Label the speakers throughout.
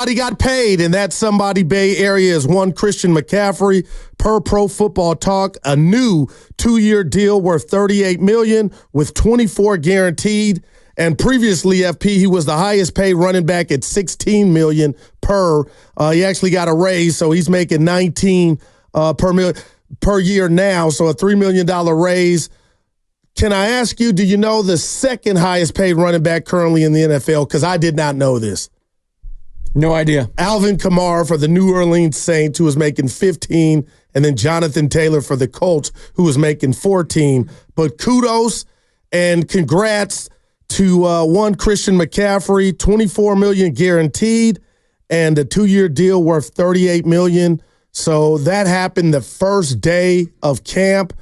Speaker 1: Somebody got paid, and that somebody Bay Area is one Christian McCaffrey. Per Pro Football Talk, a new 2-year deal worth $38 million with 24 guaranteed. And previously, FP, he was the highest paid running back at $16 million per. He actually got a raise, so he's making $19 per year now, so a $3 million raise. Can I ask you, do you know the second highest paid running back currently in the NFL? Because I did not know this.
Speaker 2: No idea.
Speaker 1: Alvin Kamara for the New Orleans Saints, who was making 15, and then Jonathan Taylor for the Colts, who was making 14. But kudos and congrats to one Christian McCaffrey, $24 million guaranteed, and a 2-year deal worth $38 million. So that happened the first day of camp.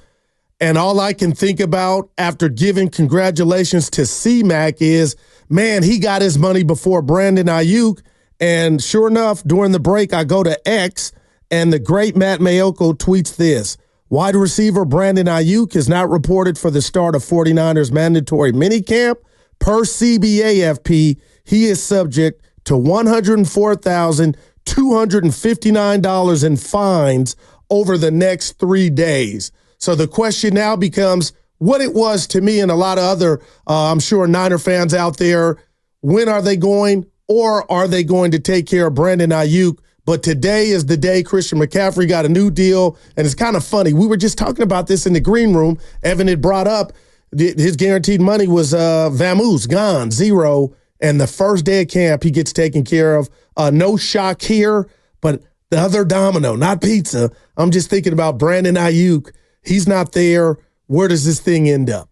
Speaker 1: And all I can think about after giving congratulations to C-Mac is, man, he got his money before Brandon Aiyuk. And sure enough, during the break, I go to X, and the great Matt Mayoko tweets this. Wide receiver Brandon Aiyuk is not reported for the start of 49ers mandatory minicamp. Per CBAFP, he is subject to $104,259 in fines over the next 3 days. So the question now becomes what it was to me and a lot of other, I'm sure, Niner fans out there. When are they going? Or are they going to take care of Brandon Aiyuk? But today is the day Christian McCaffrey got a new deal. And it's kind of funny. We were just talking about this in the green room. Evan had brought up his guaranteed money was vamoose, gone, zero. And the first day of camp, he gets taken care of. No shock here, but the other domino, not pizza. I'm just thinking about Brandon Aiyuk. He's not there. Where does this thing end up?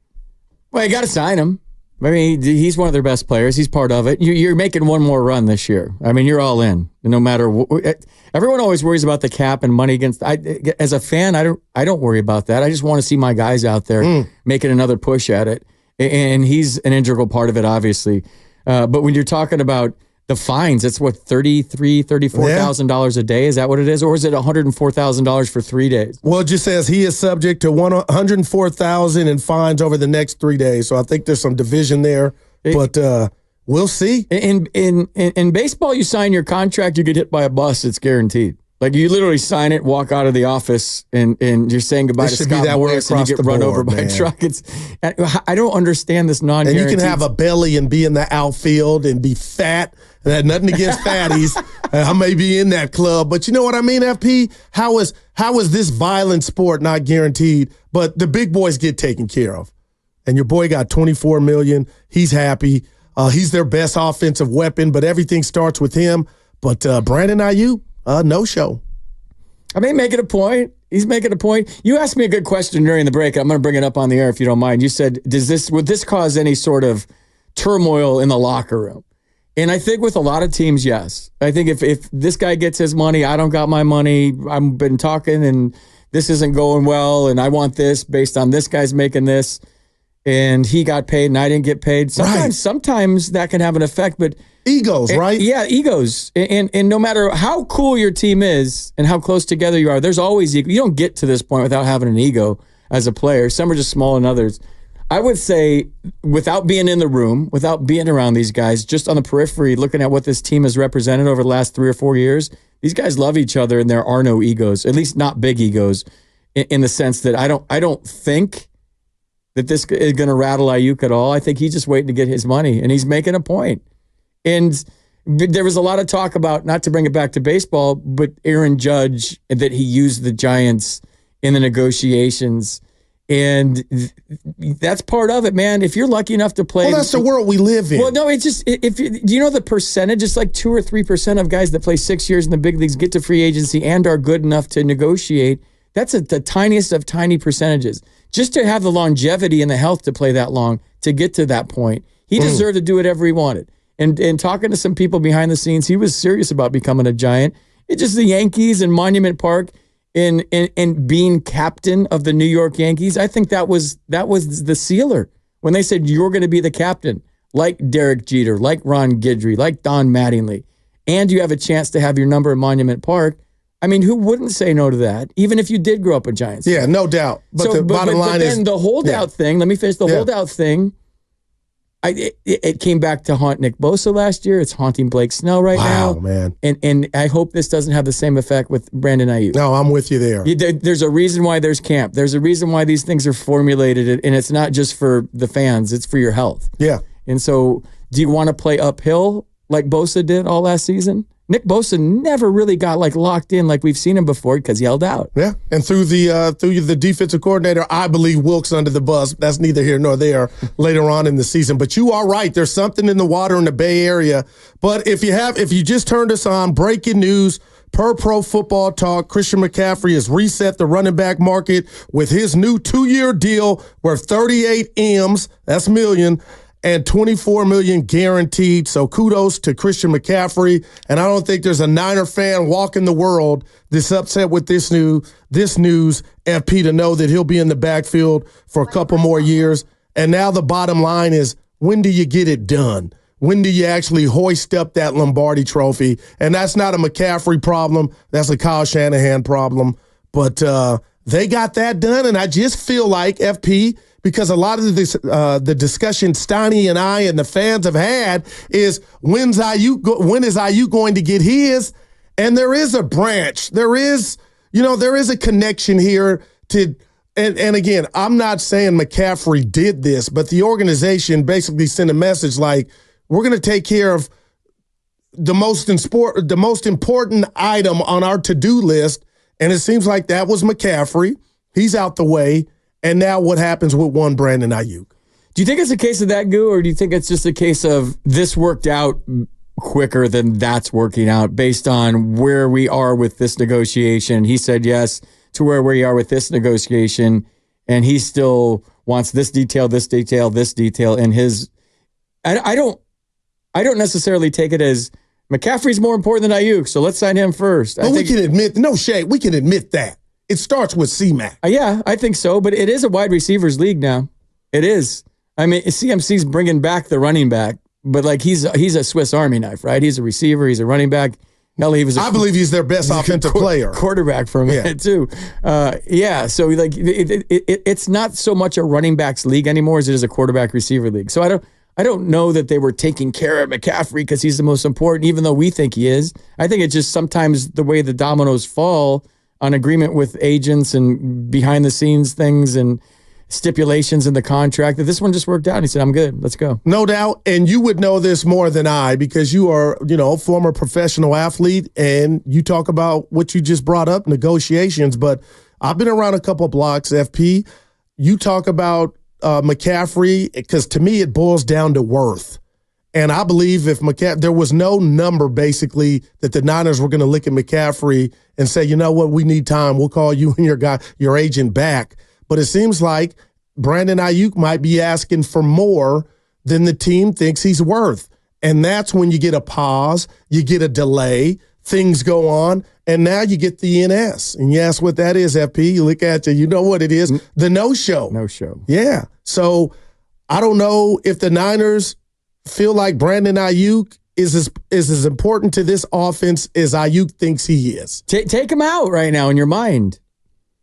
Speaker 2: Well, you got to sign him. I mean, he's one of their best players. He's part of it. You're making one more run this year. I mean, you're all in. No matter what. Everyone always worries about the cap and money against. As a fan, I don't worry about that. I just want to see my guys out there making another push at it. And he's an integral part of it, obviously. But when you're talking about the fines, it's what, $34,000 a day? Is that what it is? Or is it $104,000 for 3 days?
Speaker 1: Well, it just says he is subject to $104,000 in fines over the next 3 days. So I think there's some division there, but we'll see.
Speaker 2: In baseball, you sign your contract, you get hit by a bus, it's guaranteed. Like you literally sign it, walk out of the office, and you're saying goodbye to Scott Morris, and you get run over by a truck. I don't understand this non-guaranteed.
Speaker 1: And you can have a belly and be in the outfield and be fat. And I had nothing against fatties. I may be in that club, but you know what I mean, FP? How is this violent sport not guaranteed? But the big boys get taken care of. And your boy got $24 million. He's happy. He's their best offensive weapon, but everything starts with him. But Brandon Aiyuk, no show.
Speaker 2: I mean, making a point. He's making a point. You asked me a good question during the break. I'm going to bring it up on the air if you don't mind. You said, would this cause any sort of turmoil in the locker room? And I think with a lot of teams, yes. I think if this guy gets his money, I don't got my money, I've been talking and this isn't going well and I want this based on this guy's making this and he got paid and I didn't get paid. Sometimes that can have an effect, but
Speaker 1: egos, right?
Speaker 2: Yeah, egos. And no matter how cool your team is and how close together you are, there's always ego. You don't get to this point without having an ego as a player. Some are just small than others. I would say without being in the room, without being around these guys, just on the periphery, looking at what this team has represented over the last 3 or 4 years, these guys love each other and there are no egos, at least not big egos, in the sense that I don't think that this is going to rattle Aiyuk at all. I think he's just waiting to get his money and he's making a point. And there was a lot of talk about, not to bring it back to baseball, but Aaron Judge, that he used the Giants in the negotiations. And that's part of it, man. If you're lucky enough to play,
Speaker 1: well, that's the world we live in.
Speaker 2: Well, no, it's just do you know the percentage? It's like 2 or 3% of guys that play 6 years in the big leagues get to free agency and are good enough to negotiate. That's the tiniest of tiny percentages. Just to have the longevity and the health to play that long to get to that point, he deserved to do whatever he wanted. And talking to some people behind the scenes, he was serious about becoming a Giant. It's just the Yankees and Monument Park. And being captain of the New York Yankees, I think that was the sealer when they said you're going to be the captain, like Derek Jeter, like Ron Guidry, like Don Mattingly, and you have a chance to have your number in Monument Park. I mean, who wouldn't say no to that, even if you did grow up a Giants fan?
Speaker 1: Yeah, no doubt. But the bottom line is...
Speaker 2: But then the holdout thing, let me finish the holdout thing, it came back to haunt Nick Bosa last year. It's haunting Blake Snell right now.
Speaker 1: Wow, man.
Speaker 2: And I hope this doesn't have the same effect with Brandon Aiyuk.
Speaker 1: No, I'm with you there.
Speaker 2: There's a reason why there's camp. There's a reason why these things are formulated, and it's not just for the fans. It's for your health.
Speaker 1: Yeah.
Speaker 2: And so do you want to play uphill like Bosa did all last season? Nick Bosa never really got locked in like we've seen him before because he held out.
Speaker 1: Yeah, and through the defensive coordinator, I believe Wilkes under the bus. That's neither here nor there later on in the season. But you are right. There's something in the water in the Bay Area. But if you just turned us on, breaking news. Per Pro Football Talk, Christian McCaffrey has reset the running back market with his new 2-year deal worth 38 M's, that's million, and $24 million guaranteed. So kudos to Christian McCaffrey. And I don't think there's a Niner fan walking the world this upset with this news, FP, to know that he'll be in the backfield for a couple more years. And now the bottom line is, when do you get it done? When do you actually hoist up that Lombardi trophy? And that's not a McCaffrey problem. That's a Kyle Shanahan problem. But they got that done. And I just feel like, FP, because a lot of this, the discussion Steiny and I and the fans have had is, when is Aiyuk going to get his? And there is a branch. There is a connection here to, and again, I'm not saying McCaffrey did this, but the organization basically sent a message like, we're going to take care of the most important item on our to-do list. And it seems like that was McCaffrey. He's out the way. And now what happens with one Brandon Aiyuk?
Speaker 2: Do you think it's a case of that, Goo, or do you think it's just a case of this worked out quicker than that's working out based on where we are with this negotiation? He said yes to where we are with this negotiation, and he still wants this detail, this detail, this detail in his. I don't necessarily take it as McCaffrey's more important than Aiyuk, so let's sign him first.
Speaker 1: But we can admit that. It starts with C-Mac.
Speaker 2: Yeah, I think so, but it is a wide receivers league now. It is. I mean, CMC's bringing back the running back, but he's a Swiss Army knife, right? He's a receiver. He's a running back. Hell, I
Speaker 1: believe he's their best offensive player.
Speaker 2: Quarterback for a minute, too. So it's not so much a running backs league anymore as it is a quarterback receiver league. So I don't know that they were taking care of McCaffrey because he's the most important, even though we think he is. I think it's just sometimes the way the dominoes fall on agreement with agents and behind the scenes things and stipulations in the contract, that this one just worked out. And he said, I'm good. Let's go.
Speaker 1: No doubt. And you would know this more than I, because you are, a former professional athlete, and you talk about what you just brought up, negotiations. But I've been around a couple blocks, FP. You talk about McCaffrey, because to me it boils down to worth. And I believe if there was no number basically that the Niners were going to look at McCaffrey and say, you know what, we need time. We'll call you and your agent back. But it seems like Brandon Aiyuk might be asking for more than the team thinks he's worth. And that's when you get a pause, you get a delay, things go on, and now you get the NS. And you ask what that is, FP. You look at you know what it is, the no-show.
Speaker 2: No-show.
Speaker 1: Yeah. So I don't know if the Niners feel like Brandon Aiyuk is as important to this offense as Aiyuk thinks he is.
Speaker 2: Take him out right now in your mind.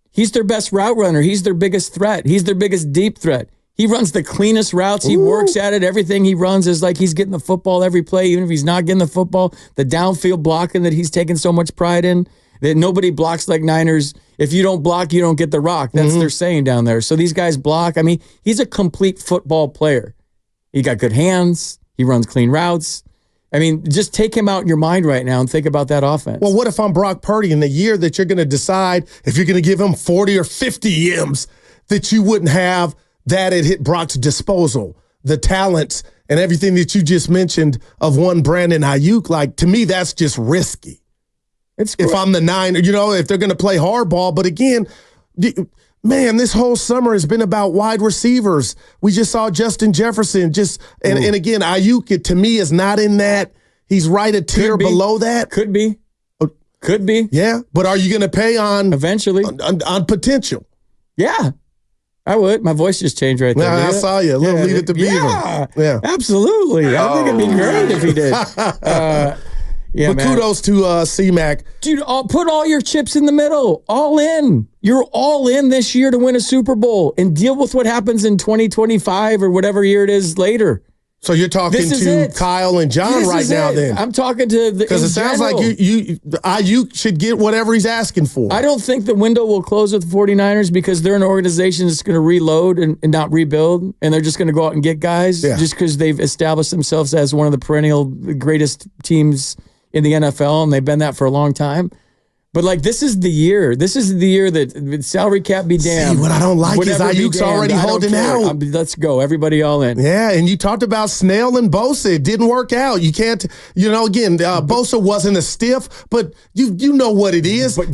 Speaker 2: He's their best route runner. He's their biggest threat. He's their biggest deep threat. He runs the cleanest routes. He works at it. Everything he runs is like he's getting the football every play, even if he's not getting the football. The downfield blocking that he's taken so much pride in, that nobody blocks like Niners. If you don't block, you don't get the rock. That's their saying down there. So these guys block. I mean, he's a complete football player. He got good hands. He runs clean routes. I mean, just take him out in your mind right now and think about that offense.
Speaker 1: Well, what if I'm Brock Purdy in the year that you're going to decide if you're going to give him 40 or 50 M's, that you wouldn't have that at Brock's disposal, the talents and everything that you just mentioned of one Brandon Aiyuk? Like, to me, that's just risky.
Speaker 2: It's great.
Speaker 1: If I'm the Niner, if they're going to play hardball. But again, man, this whole summer has been about wide receivers. We just saw Justin Jefferson and again, Aiyuk, to me, is not in that. He's right a tier below that.
Speaker 2: Could be.
Speaker 1: Yeah, but are you going to pay on
Speaker 2: eventually
Speaker 1: on potential?
Speaker 2: Yeah, I would. My voice just changed right there.
Speaker 1: Yeah, I saw you. Leave it to Beaver.
Speaker 2: Yeah, absolutely. I think it'd be great if he did.
Speaker 1: But kudos to C-Mac.
Speaker 2: Dude, put all your chips in the middle. All in. You're all in this year to win a Super Bowl and deal with what happens in 2025 or whatever year it is later.
Speaker 1: So you're talking to Kyle and John right now then?
Speaker 2: I'm talking to the
Speaker 1: because it sounds like Aiyuk should get whatever he's asking for.
Speaker 2: I don't think the window will close with the 49ers because they're an organization that's going to reload and not rebuild, and they're just going to go out and get guys just because they've established themselves as one of the perennial greatest teams in the NFL, and they've been that for a long time. But, like, this is the year. This is the year that salary cap be damned.
Speaker 1: See, what I don't like is Aiyuk's already holding out.
Speaker 2: Let's go. Everybody all in.
Speaker 1: Yeah, and you talked about Snell and Bosa. It didn't work out. You can't, again, Bosa wasn't a stiff, but you know what it is. But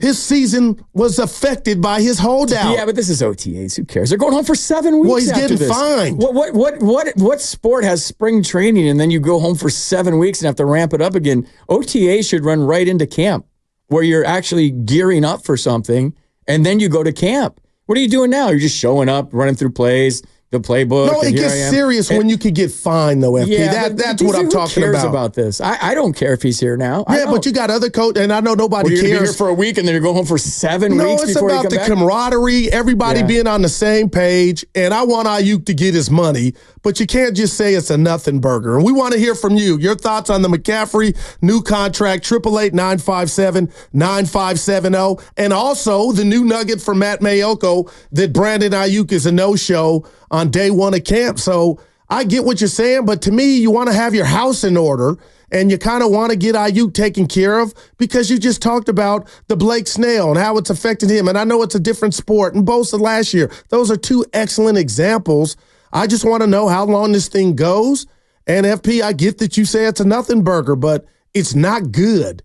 Speaker 1: his season was affected by his holdout.
Speaker 2: Yeah, but this is OTAs. Who cares? They're going home for 7 weeks.
Speaker 1: Well, he's getting fined.
Speaker 2: What sport has spring training and then you go home for 7 weeks and have to ramp it up again? OTA should run right into camp where you're actually gearing up for something and then you go to camp. What are you doing now? You're just showing up, running through plays, the playbook.
Speaker 1: No, it gets serious when you could get fined, though, FP.
Speaker 2: Yeah,
Speaker 1: that's what I'm talking
Speaker 2: about. Who cares about this? I don't care if he's here now.
Speaker 1: Yeah, but you got other coaches, and I know nobody cares.
Speaker 2: You're here for a week, and then you're going home for 7 weeks before you come back?
Speaker 1: No, it's about the camaraderie, everybody being on the same page, and I want Aiyuk to get his money, but you can't just say it's a nothing burger. And we want to hear from you. Your thoughts on the McCaffrey new contract, 888-957-9570, and also the new nugget from Matt Mayoko that Brandon Aiyuk is a no-show on day one of camp. So I get what you're saying, but to me, you want to have your house in order and you kind of want to get Aiyuk taken care of because you just talked about the Blake Snell and how it's affected him. And I know it's a different sport and Bosa last year. Those are two excellent examples. I just want to know how long this thing goes. And FP, I get that you say it's a nothing burger, but it's not good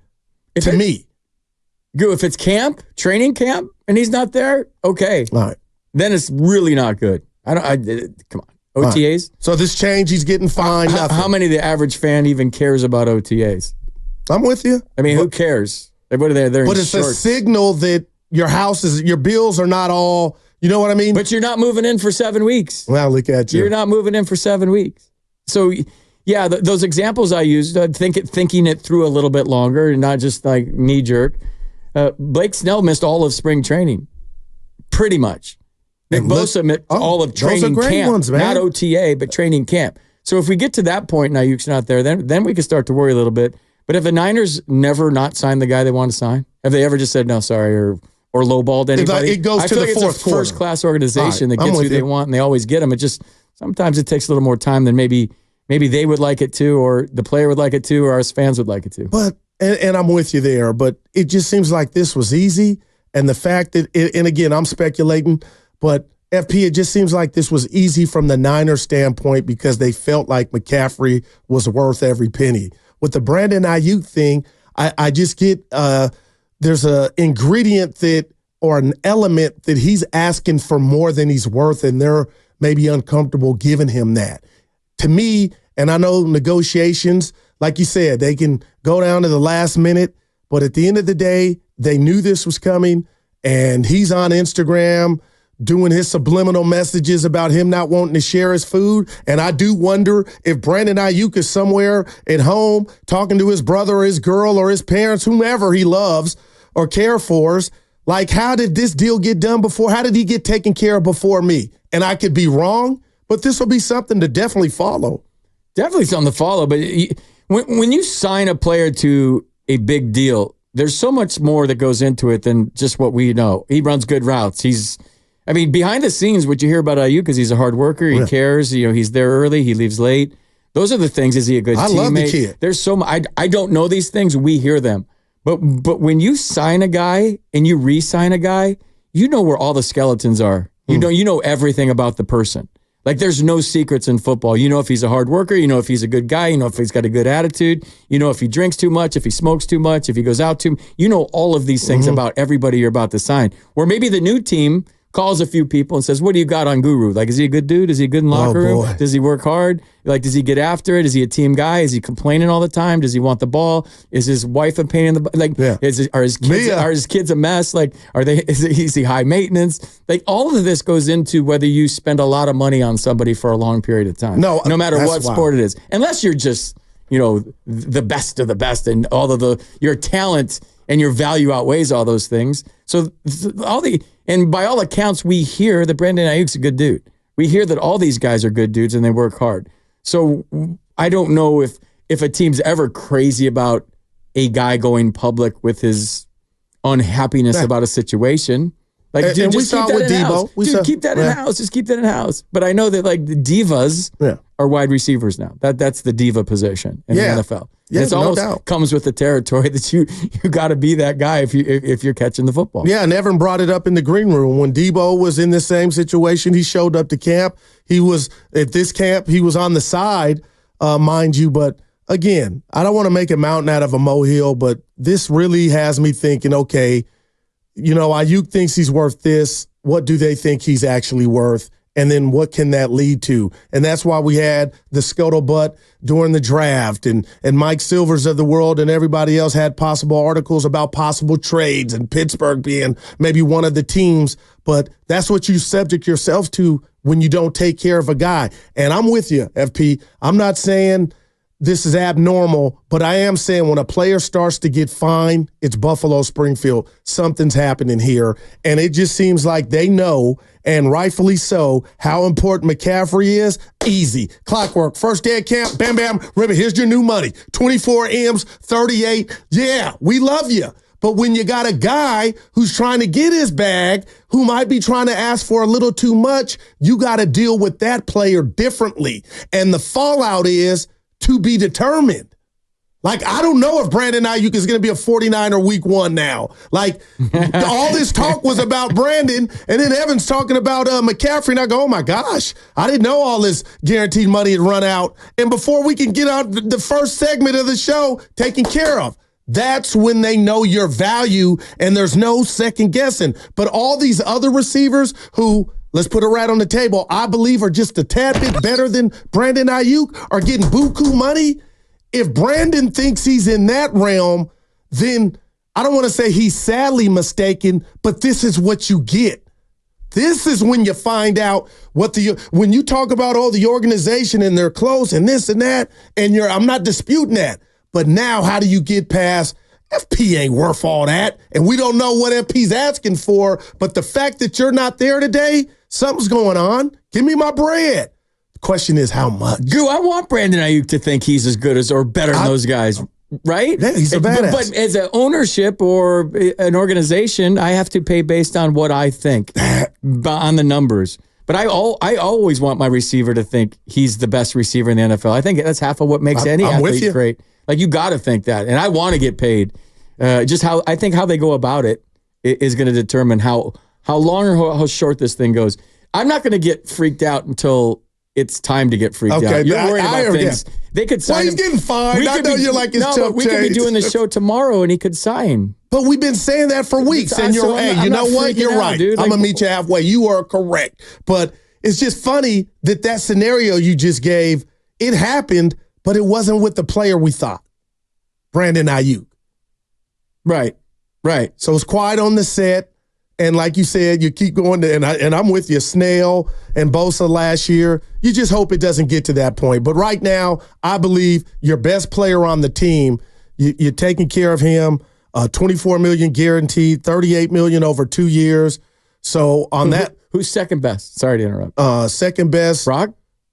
Speaker 1: to me.
Speaker 2: Good. If it's training camp, and he's not there, okay.
Speaker 1: All right.
Speaker 2: Then it's really not good. Come on. OTAs?
Speaker 1: Right. So this change, he's getting fined.
Speaker 2: How many of the average fan even cares about OTAs?
Speaker 1: I'm with you.
Speaker 2: I mean, who cares? What are they? They're
Speaker 1: but it's shorts. A signal that your bills are not all, you know what I mean?
Speaker 2: But you're not moving in for 7 weeks.
Speaker 1: Well, look at you.
Speaker 2: You're not moving in for 7 weeks. So, yeah, those examples I used, thinking it through a little bit longer and not just like knee jerk. Blake Snell missed all of spring training, pretty much. Nick Bosa missed all of training camp, not OTA, but training camp. So if we get to that point and Aiyuk's not there, then we can start to worry a little bit. But have the Niners never not signed the guy they want to sign? Have they ever just said, no, sorry, or lowballed anybody?
Speaker 1: It goes to the fourth quarter.
Speaker 2: It's a first-class organization that gets who they want, and they always get them. It just sometimes it takes a little more time than maybe they would like it to, or the player would like it to, or us fans would like it to.
Speaker 1: But and I'm with you there, but it just seems like this was easy. And the fact that, and again, I'm speculating, but FP, it just seems like this was easy from the Niners standpoint because they felt like McCaffrey was worth every penny. With the Brandon Aiyuk thing, I just get there's an ingredient or an element that he's asking for more than he's worth, and they're maybe uncomfortable giving him that. To me, and I know negotiations, like you said, they can go down to the last minute, but at the end of the day, they knew this was coming, and he's on Instagram doing his subliminal messages about him not wanting to share his food. And I do wonder if Brandon Aiyuk is somewhere at home talking to his brother or his girl or his parents, whomever he loves or care for, like, how did this deal get done before? How did he get taken care of before me? And I could be wrong, but this will be something to definitely follow.
Speaker 2: Definitely something to follow. But when you sign a player to a big deal, there's so much more that goes into it than just what we know. He runs good routes. Behind the scenes, what you hear about Aiyuk is he's a hard worker. He cares. He's there early. He leaves late. Those are the things. Is he a good teammate? I love the kid. There's so much. I don't know these things. We hear them. But when you sign a guy and you re-sign a guy, you know where all the skeletons are. You know everything about the person. Like, there's no secrets in football. You know if he's a hard worker. You know if he's a good guy. You know if he's got a good attitude. You know if he drinks too much, if he smokes too much, if he goes out too. You know all of these things about everybody you're about to sign. Or maybe the new team calls a few people and says, what do you got on Guru? Like, is he a good dude? Is he good in the locker room? Does he work hard? Like, does he get after it? Is he a team guy? Is he complaining all the time? Does he want the ball? Is his wife a pain in the butt? Like, are his kids a mess? Like, is he high maintenance? Like, all of this goes into whether you spend a lot of money on somebody for a long period of time. No matter what sport it is. Unless you're just, the best of the best and all of your talent and your value outweighs all those things. So and by all accounts, we hear that Brandon Aiyuk's a good dude. We hear that all these guys are good dudes and they work hard. So I don't know if a team's ever crazy about a guy going public with his unhappiness about a situation. Like, dude, just keep that in-house. Keep that in-house. Just keep that in-house. But I know that, like, the divas are wide receivers now. That's the diva position in the NFL. Yeah, it's almost comes with the territory that you got to be that guy if you're catching the football.
Speaker 1: Yeah, and Evan brought it up in the green room. When Debo was in the same situation, he showed up to camp. He was at this camp. He was on the side, mind you. But, again, I don't want to make a mountain out of a molehill, but this really has me thinking, okay, Aiyuk thinks he's worth this. What do they think he's actually worth? And then what can that lead to? And that's why we had the scuttlebutt during the draft and Mike Silvers of the world and everybody else had possible articles about possible trades and Pittsburgh being maybe one of the teams. But that's what you subject yourself to when you don't take care of a guy. And I'm with you, FP. I'm not saying this is abnormal, but I am saying when a player starts to get fined, it's Buffalo Springfield. Something's happening here. And it just seems like they know, and rightfully so, how important McCaffrey is. Easy. Clockwork. First day of camp, bam, bam, ribbon. Here's your new money. 24 M's, 38. Yeah, we love you. But when you got a guy who's trying to get his bag, who might be trying to ask for a little too much, you got to deal with that player differently. And the fallout is to be determined. Like, I don't know if Brandon Aiyuk is going to be a 49er week one now. Like, all this talk was about Brandon, and then Evan's talking about McCaffrey, and I go, oh, my gosh, I didn't know all this guaranteed money had run out. And before we can get out the first segment of the show taken care of, that's when they know your value, and there's no second guessing. But all these other receivers who, let's put it right on the table, I believe are just a tad bit better than Brandon Aiyuk, are getting buku money. If Brandon thinks he's in that realm, then I don't want to say he's sadly mistaken, but this is what you get. This is when you find out when you talk about the organization and their clothes and this and that, and I'm not disputing that. But now how do you get past FP ain't worth all that, and we don't know what FP's asking for, but the fact that you're not there today, something's going on. Give me my bread. The question is how much.
Speaker 2: Dude, I want Brandon Aiyuk to think he's as good as or better than those guys, right?
Speaker 1: Yeah, he's a badass.
Speaker 2: But as an ownership or an organization, I have to pay based on what I think, on the numbers. But I always want my receiver to think he's the best receiver in the NFL. I think that's half of what makes any athlete great. Like, you got to think that. And I want to get paid. Just how they go about it is going to determine how long or how short this thing goes. I'm not going to get freaked out until it's time to get freaked out. You're worried about things. Yeah. They could sign.
Speaker 1: Well, he's getting fined. I know you're like his choke
Speaker 2: we could be doing the show tomorrow and he could sign.
Speaker 1: But we've been saying that for weeks. And you're, you know what? You're right. Dude. I'm going to meet you halfway. You are correct. But it's just funny that scenario you just gave, it happened, but it wasn't with the player we thought. Brandon Aiyuk. Right. So it's quiet on the set. And like you said, you keep going to, and I'm with you, Snell and Bosa last year. You just hope it doesn't get to that point. But right now, I believe your best player on the team, you're taking care of him. $24 million guaranteed, $38 million over 2 years. So on that,
Speaker 2: who's second best? Sorry to interrupt.
Speaker 1: Second best,
Speaker 2: Brock?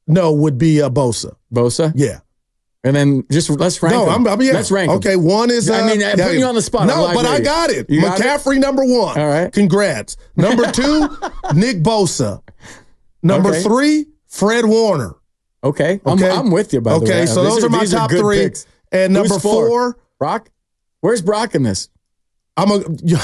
Speaker 1: No, would be Bosa.
Speaker 2: Bosa?
Speaker 1: Yeah.
Speaker 2: And then let's rank them. Let's rank them.
Speaker 1: Okay, one is...
Speaker 2: I'm putting you on the spot.
Speaker 1: No, but I got it. McCaffrey, number one.
Speaker 2: All right.
Speaker 1: Congrats. Number two, Nick Bosa. Number three, Fred Warner.
Speaker 2: Okay. I'm with you, by the way.
Speaker 1: Okay, so those are my top three.
Speaker 2: Picks.
Speaker 1: And number four...
Speaker 2: Brock? Where's Brock in this?
Speaker 1: Yeah.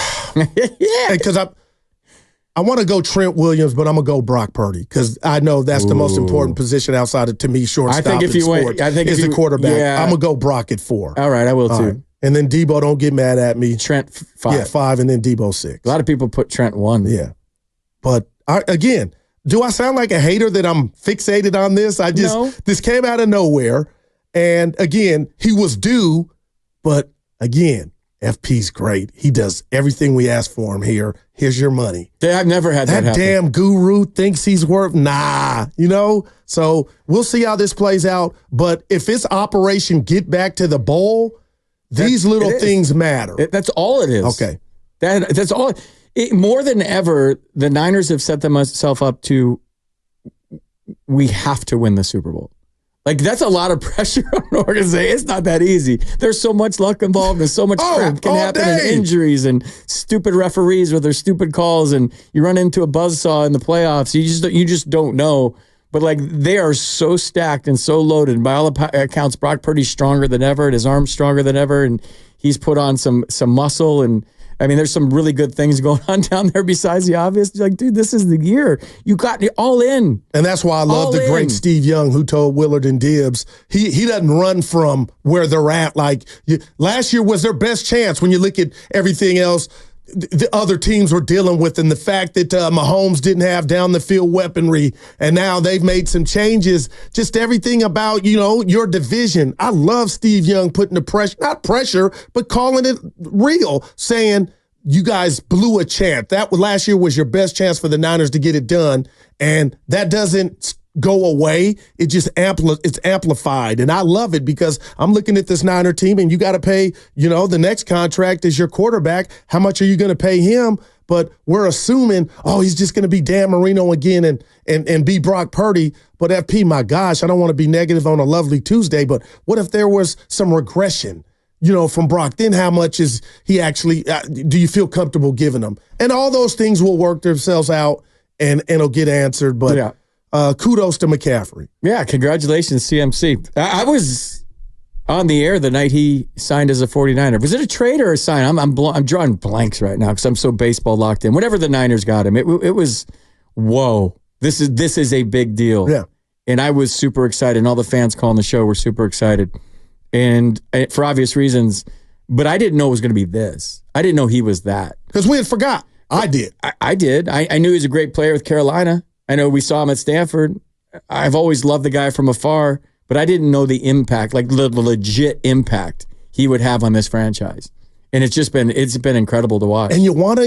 Speaker 1: Because I want to go Trent Williams, but I'm going to go Brock Purdy because I know that's the most important position outside of, to me, shortstop in sports. Is the quarterback. Yeah. I'm going to go Brock at 4.
Speaker 2: All right, I will too. Right.
Speaker 1: And then Debo, don't get mad at me.
Speaker 2: Trent 5.
Speaker 1: Yeah, 5, and then Debo 6.
Speaker 2: A lot of people put Trent 1.
Speaker 1: Yeah. But, again, do I sound like a hater that I'm fixated on this?
Speaker 2: No.
Speaker 1: This came out of nowhere. And, again, he was due, but, again, FP's great. He does everything we ask for him here. Here's your money.
Speaker 2: I've never had that happen.
Speaker 1: Damn guru thinks he's worth, So we'll see how this plays out. But if it's Operation Get Back to the Bowl, these little things matter.
Speaker 2: That's all it is.
Speaker 1: Okay.
Speaker 2: That's all. More than ever, the Niners have set themselves up to we have to win the Super Bowl. Like, that's a lot of pressure on an organization. It's not that easy. There's so much luck involved and so much crap can happen and injuries and stupid referees with their stupid calls, and you run into a buzzsaw in the playoffs. You just don't know. But, like, they are so stacked and so loaded. By all accounts, Brock Purdy's stronger than ever, and his arm's stronger than ever, and he's put on some muscle. And, I mean, there's some really good things going on down there besides the obvious. Like, dude, this is the year. You got it all in.
Speaker 1: And that's why I love the great Steve Young, who told Willard and Dibbs, he doesn't run from where they're at. Like, last year was their best chance when you look at everything else the other teams were dealing with, and the fact that Mahomes didn't have down the field weaponry, and now they've made some changes. Just everything about, your division. I love Steve Young putting the pressure, not pressure, but calling it real, saying you guys blew a chance. That last year was your best chance for the Niners to get it done, and that doesn't go away. It just it's amplified. And I love it because I'm looking at this Niner team, and you got to pay, the next contract is your quarterback. How much are you going to pay him? But we're assuming, he's just going to be Dan Marino again and be Brock Purdy. But FP, my gosh, I don't want to be negative on a lovely Tuesday, but what if there was some regression, from Brock? Then how much is he actually, do you feel comfortable giving him? And all those things will work themselves out and it'll get answered. But yeah. Kudos to McCaffrey.
Speaker 2: Yeah, congratulations, CMC. I was on the air the night he signed as a 49er. Was it a trade or a sign? I'm drawing blanks right now because I'm so baseball locked in. Whenever the Niners got him, it was, whoa, this is a big deal.
Speaker 1: Yeah.
Speaker 2: And I was super excited, and all the fans calling the show were super excited. And for obvious reasons, but I didn't know it was going to be this. I didn't know he was that.
Speaker 1: Because we had forgot. I did.
Speaker 2: I did. I knew he was a great player with Carolina. I know we saw him at Stanford. I've always loved the guy from afar, but I didn't know the impact, like the legit impact he would have on this franchise. And it's been incredible to watch.
Speaker 1: And you want